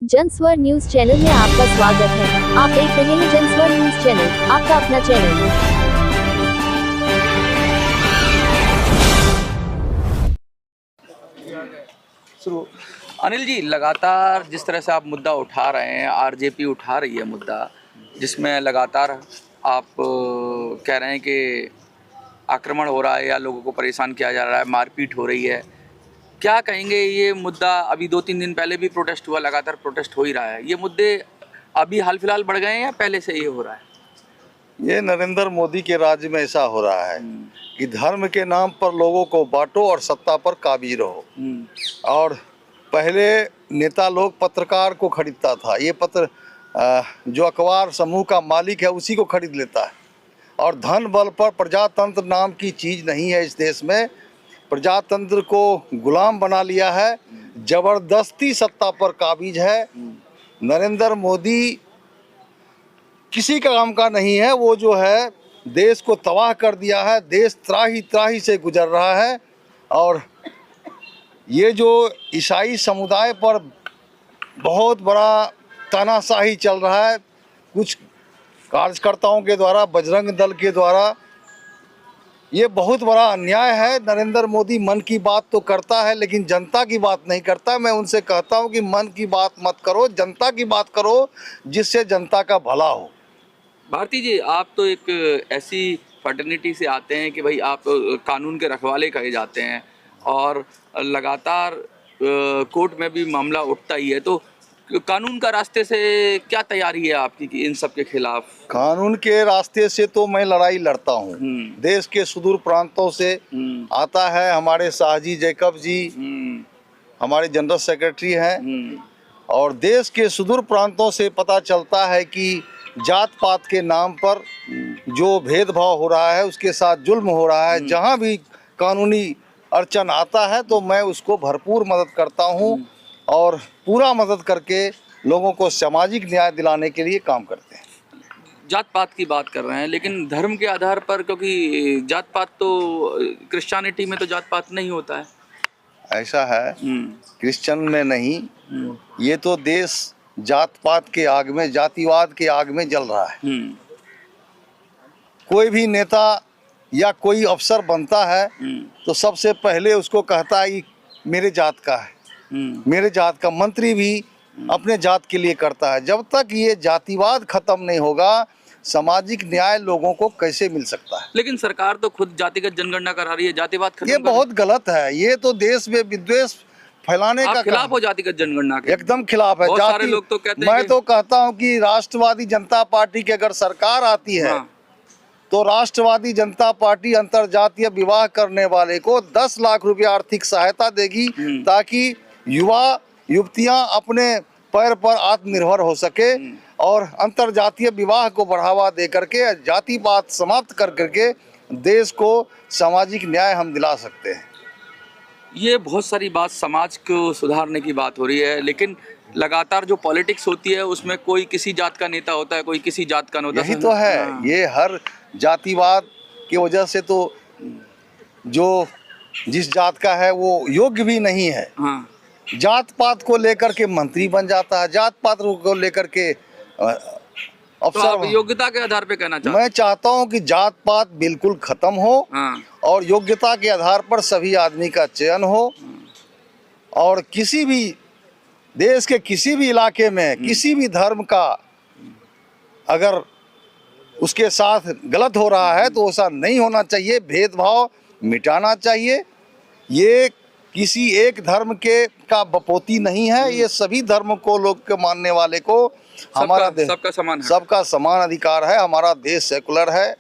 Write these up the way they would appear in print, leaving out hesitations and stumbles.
जनस्वर news channel में आपका स्वागत है। आप देख रहे हैं जनस्वर न्यूज चैनल, आपका अपना चैनल। अनिल जी, लगातार जिस तरह से आप मुद्दा उठा रहे हैं, आरजेपी उठा रही है मुद्दा, जिसमें लगातार आप कह रहे हैं कि आक्रमण हो रहा है या लोगों को परेशान किया जा रहा है, मारपीट हो रही है, क्या कहेंगे? ये मुद्दा अभी 2-3 दिन पहले भी प्रोटेस्ट हुआ, लगातार प्रोटेस्ट हो ही रहा है। ये मुद्दे अभी हाल फिलहाल बढ़ गए हैं या पहले से ये हो रहा है? ये नरेंद्र मोदी के राज्य में ऐसा हो रहा है कि धर्म के नाम पर लोगों को बांटो और सत्ता पर काबिज रहो। और पहले नेता लोग पत्रकार को खरीदता था, ये जो अखबार समूह का मालिक है उसी को खरीद लेता है। और धन बल पर प्रजातंत्र नाम की चीज़ नहीं है इस देश में। प्रजातंत्र को गुलाम बना लिया है, जबरदस्ती सत्ता पर काबिज है। नरेंद्र मोदी किसी का काम का नहीं है, वो जो है देश को तबाह कर दिया है। देश त्राही त्राही से गुजर रहा है। और ये जो ईसाई समुदाय पर बहुत बड़ा तानाशाही चल रहा है, कुछ कार्यकर्ताओं के द्वारा, बजरंग दल के द्वारा, ये बहुत बड़ा अन्याय है। नरेंद्र मोदी मन की बात तो करता है लेकिन जनता की बात नहीं करता। मैं उनसे कहता हूं कि मन की बात मत करो, जनता की बात करो, जिससे जनता का भला हो। भारती जी, आप तो एक ऐसी फर्टर्निटी से आते हैं कि भाई आप कानून के रखवाले कहे जाते हैं और लगातार कोर्ट में भी मामला उठता ही है, तो कानून का रास्ते से क्या तैयारी है आपकी कि इन सब के खिलाफ? कानून के रास्ते से तो मैं लड़ाई लड़ता हूँ। देश के सुदूर प्रांतों से आता है हमारे शाहजी जैकब जी, हमारे जनरल सेक्रेटरी हैं। और देश के सुदूर प्रांतों से पता चलता है कि जात पात के नाम पर जो भेदभाव हो रहा है, उसके साथ जुल्म हो रहा है। जहाँ भी कानूनी अड़चन आता है तो मैं उसको भरपूर मदद करता हूँ और पूरा मदद करके लोगों को सामाजिक न्याय दिलाने के लिए काम करते हैं। जात पात की बात कर रहे हैं, लेकिन धर्म के आधार पर, क्योंकि जात पात तो क्रिश्चियनिटी में तो जात पात नहीं होता है। ऐसा है, क्रिश्चियन में नहीं। ये तो देश जात पात के आग में, जातिवाद के आग में जल रहा है। कोई भी नेता या कोई अफसर बनता है तो सबसे पहले उसको कहता है मेरे जात का है, मेरे जात का। मंत्री भी अपने जात के लिए करता है। जब तक ये जातिवाद खत्म नहीं होगा, सामाजिक न्याय लोगों को कैसे मिल सकता है? लेकिन सरकार तो खुद जातिगत जनगणना करा रही है, जातिवाद खत्म। ये बहुत गलत है। ये तो देश में विद्वेष फैलाने का खिलाफ हो जातिगत जनगणना के? एकदम खिलाफ है। सारे लोग तो कहते हैं मैं तो कहता हूँ कि राष्ट्रवादी जनता पार्टी की अगर सरकार आती है तो राष्ट्रवादी जनता पार्टी अंतरजातीय विवाह करने वाले को 10 लाख रुपया आर्थिक सहायता देगी, ताकि युवा युवतियां अपने पैर पर आत्मनिर्भर हो सके और अंतरजातीय विवाह को बढ़ावा दे करके, जातिवाद समाप्त कर करके देश को सामाजिक न्याय हम दिला सकते हैं। ये बहुत सारी बात समाज को सुधारने की बात हो रही है, लेकिन लगातार जो पॉलिटिक्स होती है उसमें कोई किसी जात का नेता होता है, कोई किसी जात का होता है। यही तो है। ये हर जातिवाद की वजह से तो जो जिस जात का है वो योग्य भी नहीं है। जात पात को लेकर के मंत्री बन जाता है, जात पात को लेकर के अफसर। तो योग्यता के आधार पे कहना चाहता मैं चाहता हूं कि जात पात बिल्कुल खत्म हो और योग्यता के आधार पर सभी आदमी का चयन हो। और किसी भी देश के किसी भी इलाके में किसी भी धर्म का अगर उसके साथ गलत हो रहा है तो ऐसा नहीं होना चाहिए। भेदभाव मिटाना चाहिए। ये किसी एक धर्म के का बपोती नहीं है। ये सभी धर्म को लोग के मानने वाले को हमारा सबका समान अधिकार है। हमारा देश सेकुलर है।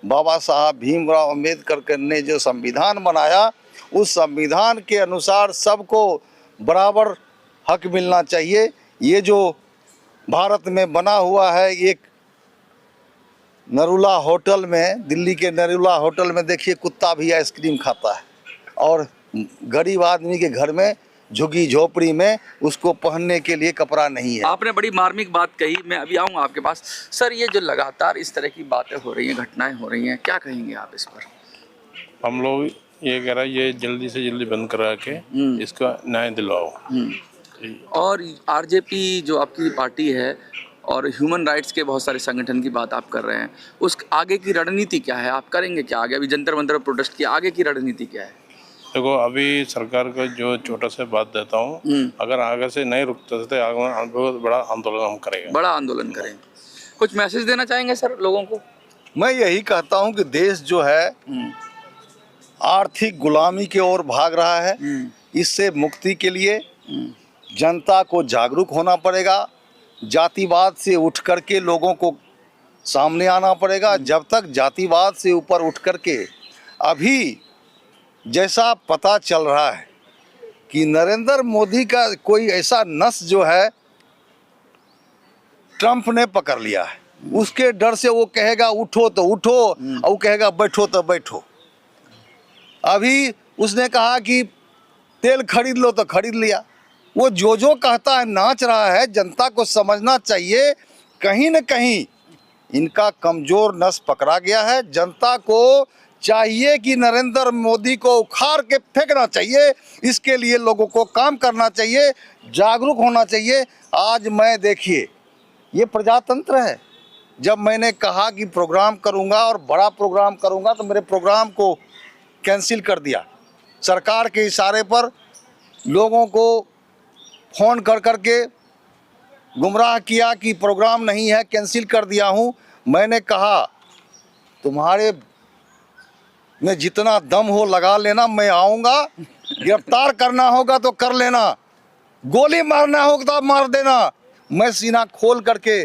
बाबा साहब भीमराव अंबेडकर ने जो संविधान बनाया, उस संविधान के अनुसार सबको बराबर हक मिलना चाहिए। ये जो भारत में बना हुआ है, एक नरूला होटल में, दिल्ली के नरूला होटल में देखिए कुत्ता भी आइसक्रीम खाता है और गरीब आदमी के घर में झुग्गी झोपड़ी में उसको पहनने के लिए कपड़ा नहीं है। आपने बड़ी मार्मिक बात कही, मैं अभी आऊँगा आपके पास। सर, ये जो लगातार इस तरह की बातें हो रही हैं, घटनाएं हो रही हैं, क्या कहेंगे आप इस पर? हम लोग ये कह रहे हैं, ये जल्दी से जल्दी बंद करा के इसका न्याय दिलवाओ। और आरजेपी जो आपकी पार्टी है और ह्यूमन राइट्स के बहुत सारे संगठन की बात आप कर रहे हैं, उस आगे की रणनीति क्या है? आप करेंगे क्या आगे? अभी जंतर मंतर प्रोटेस्ट किया, आगे की रणनीति क्या है? देखो, अभी सरकार को जो छोटा सा बात देता हूँ, अगर आगे से नहीं रुकते तो आगे बहुत बड़ा आंदोलन हम करेंगे। बड़ा आंदोलन करेंगे। कुछ मैसेज देना चाहेंगे सर लोगों को? मैं यही कहता हूं कि देश जो है आर्थिक गुलामी की ओर भाग रहा है। इससे मुक्ति के लिए जनता को जागरूक होना पड़ेगा, जातिवाद से उठ करके लोगों को सामने आना पड़ेगा। जब तक जातिवाद से ऊपर उठ करके अभी जैसा पता चल रहा है कि नरेंद्र मोदी का कोई ऐसा नस जो है ट्रंप ने पकड़ लिया है, उसके डर से वो कहेगा उठो तो उठो और वो कहेगा बैठो तो बैठो। अभी उसने कहा कि तेल खरीद लो तो खरीद लिया। वो जो कहता है नाच रहा है। जनता को समझना चाहिए कहीं न कहीं इनका कमजोर नस पकड़ा गया है। जनता को चाहिए कि नरेंद्र मोदी को उखाड़ के फेंकना चाहिए। इसके लिए लोगों को काम करना चाहिए, जागरूक होना चाहिए। आज मैं देखिए, ये प्रजातंत्र है। जब मैंने कहा कि प्रोग्राम करूंगा और बड़ा प्रोग्राम करूंगा तो मेरे प्रोग्राम को कैंसिल कर दिया। सरकार के इशारे पर लोगों को फ़ोन कर करके गुमराह किया कि प्रोग्राम नहीं है, कैंसिल कर दिया हूं। मैंने कहा तुम्हारे में जितना दम हो लगा लेना, मैं आऊँगा। गिरफ्तार करना होगा तो कर लेना, गोली मारना होगा तो मार देना। मैं सीना खोल करके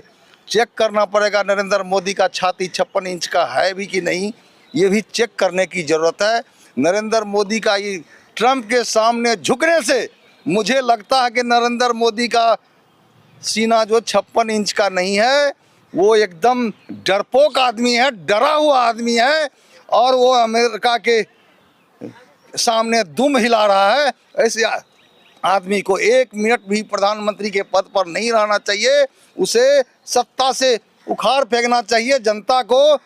चेक करना पड़ेगा नरेंद्र मोदी का छाती 56 इंच का है भी कि नहीं, ये भी चेक करने की ज़रूरत है। नरेंद्र मोदी का ये ट्रंप के सामने झुकने से मुझे लगता है कि नरेंद्र मोदी का सीना जो 56 इंच का नहीं है, वो एकदम डरपोक आदमी है, डरा हुआ आदमी है और वो अमेरिका के सामने दुम हिला रहा है। ऐसे आदमी को 1 मिनट भी प्रधानमंत्री के पद पर नहीं रहना चाहिए, उसे सत्ता से उखाड़ फेंकना चाहिए। जनता को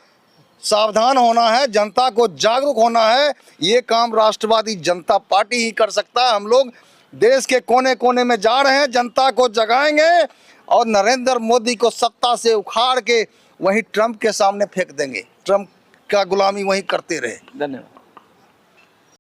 सावधान होना है, जनता को जागरूक होना है। ये काम राष्ट्रवादी जनता पार्टी ही कर सकता है। हम लोग देश के कोने कोने में जा रहे हैं, जनता को जगाएंगे और नरेंद्र मोदी को सत्ता से उखाड़ के वहीं ट्रंप के सामने फेंक देंगे। ट्रंप का गुलामी वहीं करते रहे। धन्यवाद।